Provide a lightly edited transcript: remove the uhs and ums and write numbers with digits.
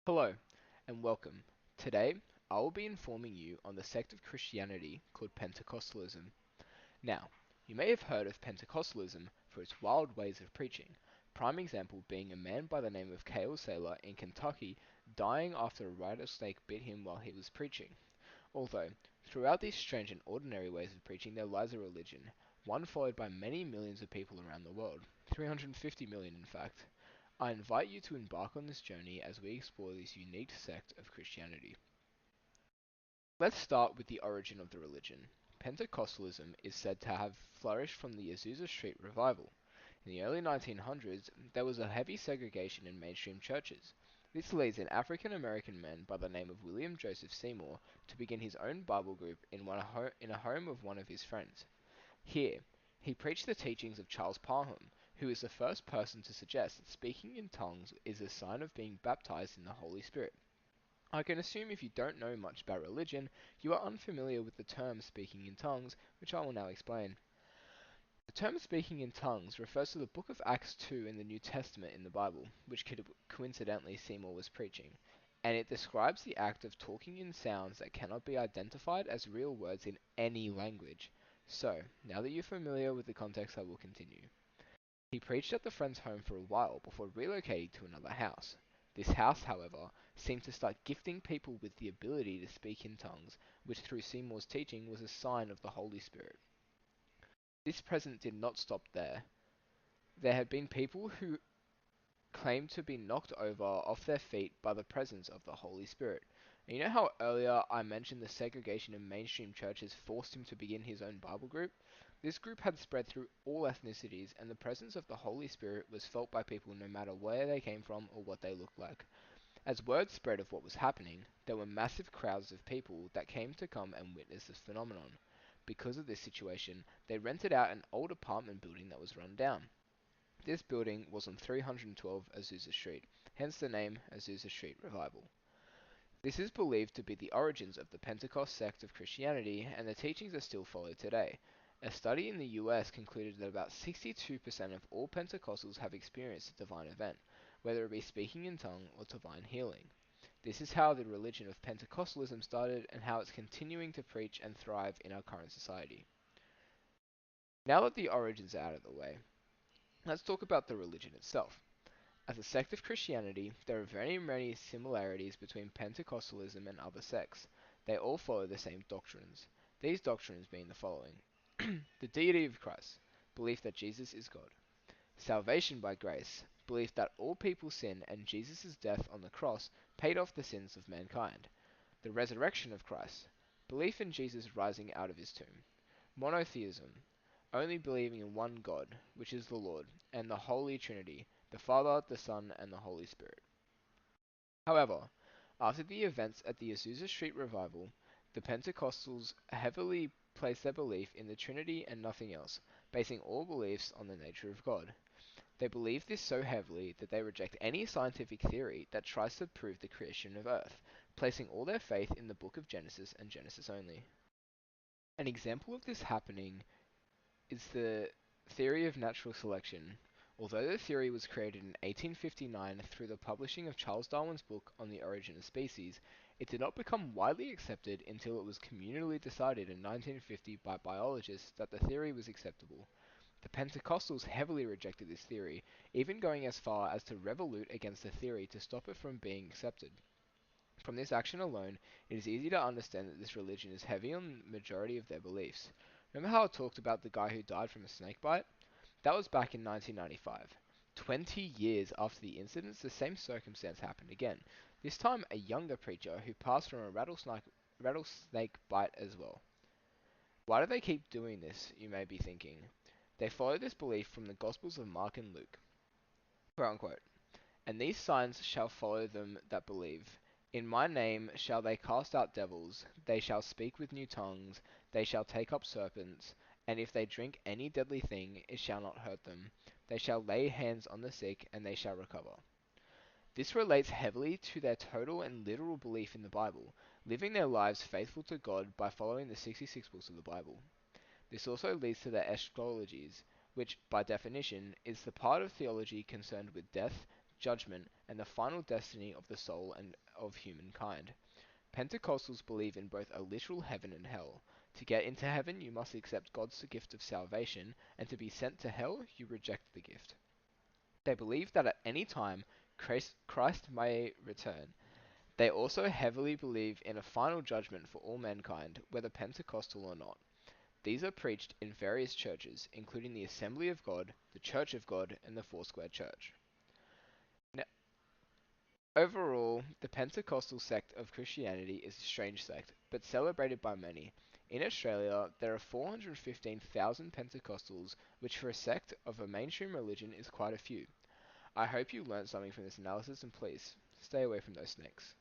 Hello, and welcome. Today, I will be informing you on the sect of Christianity called Pentecostalism. Now, you may have heard of Pentecostalism for its wild ways of preaching, prime example being a man by the name of Cale Saylor in Kentucky dying after a rattlesnake bit him while he was preaching. Although, throughout these strange and ordinary ways of preaching there lies a religion, one followed by many millions of people around the world, 350 million in fact. I invite you to embark on this journey as we explore this unique sect of Christianity. Let's start with the origin of the religion. Pentecostalism is said to have flourished from the Azusa Street revival. In the early 1900s, there was a heavy segregation in mainstream churches. This leads an African American man by the name of William Joseph Seymour to begin his own Bible group in a home of one of his friends. Here, he preached the teachings of Charles Parham, who is the first person to suggest that speaking in tongues is a sign of being baptized in the Holy Spirit. I can assume if you don't know much about religion, you are unfamiliar with the term speaking in tongues, which I will now explain. The term speaking in tongues refers to the book of Acts 2 in the New Testament in the Bible, which coincidentally Seymour was preaching, and it describes the act of talking in sounds that cannot be identified as real words in any language. So, now that you're familiar with the context, I will continue. He preached at the friend's home for a while before relocating to another house. This house, however, seemed to start gifting people with the ability to speak in tongues, which through Seymour's teaching was a sign of the Holy Spirit. This present did not stop there. There had been people who claimed to be knocked over off their feet by the presence of the Holy Spirit. And you know how earlier I mentioned the segregation in mainstream churches forced him to begin his own Bible group? This group had spread through all ethnicities, and the presence of the Holy Spirit was felt by people no matter where they came from or what they looked like. As word spread of what was happening, there were massive crowds of people that came to come and witness this phenomenon. Because of this situation, they rented out an old apartment building that was run down. This building was on 312 Azusa Street, hence the name Azusa Street Revival. This is believed to be the origins of the Pentecost sect of Christianity, and the teachings are still followed today. A study in the US concluded that about 62% of all Pentecostals have experienced a divine event, whether it be speaking in tongue or divine healing. This is how the religion of Pentecostalism started and how it's continuing to preach and thrive in our current society. Now that the origins are out of the way, let's talk about the religion itself. As a sect of Christianity, there are very many similarities between Pentecostalism and other sects. They all follow the same doctrines. These doctrines being the following: the deity of Christ, belief that Jesus is God; salvation by grace, belief that all people sin and Jesus' death on the cross paid off the sins of mankind; the resurrection of Christ, belief in Jesus rising out of his tomb; monotheism, only believing in one God, which is the Lord, and the Holy Trinity, the Father, the Son, and the Holy Spirit. However, after the events at the Azusa Street Revival, the Pentecostals heavily placed their belief in the Trinity and nothing else, basing all beliefs on the nature of God. They believe this so heavily that they reject any scientific theory that tries to prove the creation of Earth, placing all their faith in the book of Genesis and Genesis only. An example of this happening is the theory of natural selection. Although the theory was created in 1859 through the publishing of Charles Darwin's book On the Origin of Species, it did not become widely accepted until it was communally decided in 1950 by biologists that the theory was acceptable. The Pentecostals heavily rejected this theory, even going as far as to revolute against the theory to stop it from being accepted. From this action alone, it is easy to understand that this religion is heavy on the majority of their beliefs. Remember how I talked about the guy who died from a snake bite? That was back in 1995. 20 years after the incident, the same circumstance happened again. This time, a younger preacher who passed from a rattlesnake bite as well. Why do they keep doing this, you may be thinking? They follow this belief from the Gospels of Mark and Luke. Quote unquote. And these signs shall follow them that believe. In my name shall they cast out devils, they shall speak with new tongues, they shall take up serpents, and if they drink any deadly thing, it shall not hurt them. They shall lay hands on the sick, and they shall recover. This relates heavily to their total and literal belief in the Bible, living their lives faithful to God by following the 66 books of the Bible. This also leads to their eschatologies, which, by definition, is the part of theology concerned with death, judgment, and the final destiny of the soul and of humankind. Pentecostals believe in both a literal heaven and hell. To get into heaven, you must accept God's gift of salvation, and to be sent to hell, you reject the gift. They believe that at any time Christ may return. They also heavily believe in a final judgment for all mankind, whether Pentecostal or not. These are preached in various churches, including the Assembly of God, the Church of God, and the Foursquare Church. Now, overall, the Pentecostal sect of Christianity is a strange sect, but celebrated by many. In Australia, there are 415,000 Pentecostals, which for a sect of a mainstream religion is quite a few. I hope you learned something from this analysis, and please, stay away from those snakes.